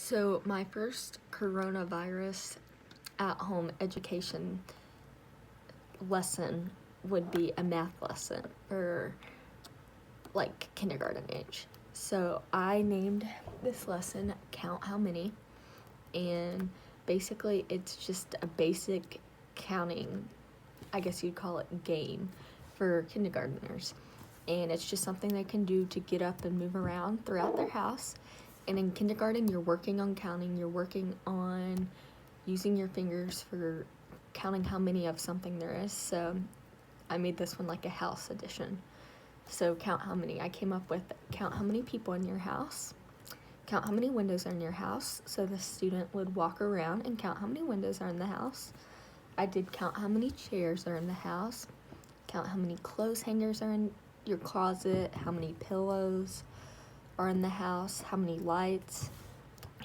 So my first coronavirus at-home education lesson would be a math lesson for like kindergarten age. So I named this lesson Count How Many, and basically it's just a basic counting, I guess you'd call it, game for kindergartners. And it's just something they can do to get up and move around throughout their house. And in kindergarten, you're working on counting, you're working on using your fingers for counting how many of something there is. So I made this one like a house edition. So count how many. I came up with count how many people in your house, count how many windows are in your house. So the student would walk around and count how many windows are in the house. I did count how many chairs are in the house, count how many clothes hangers are in your closet, how many pillows are in the house, how many lights.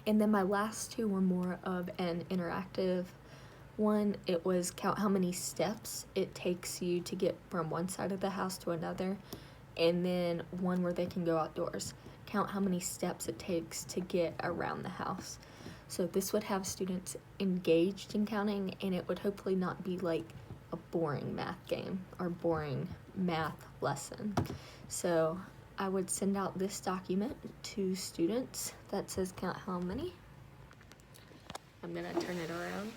And then my last two were more of an interactive one. It was count how many steps it takes you to get from one side of the house to another, and then one where they can go outdoors. Count how many steps it takes to get around the house. So this would have students engaged in counting, and it would hopefully not be like a boring math game or boring math lesson. So I would send out this document to students that says count how many. I'm gonna turn it around.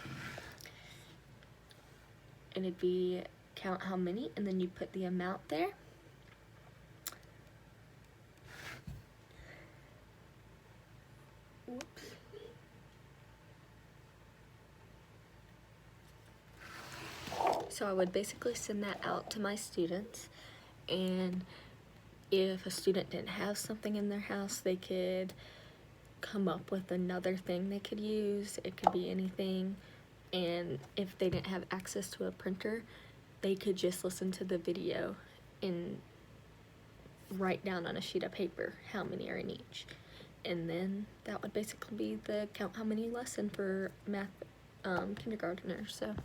And it'd be count how many, and then you put the amount there. Whoops. So I would basically send that out to my students, and if a student didn't have something in their house, they could come up with another thing they could use. It could be anything. And if they didn't have access to a printer, they could just listen to the video and write down on a sheet of paper how many are in each. And then that would basically be the count how many lesson for math kindergartners. So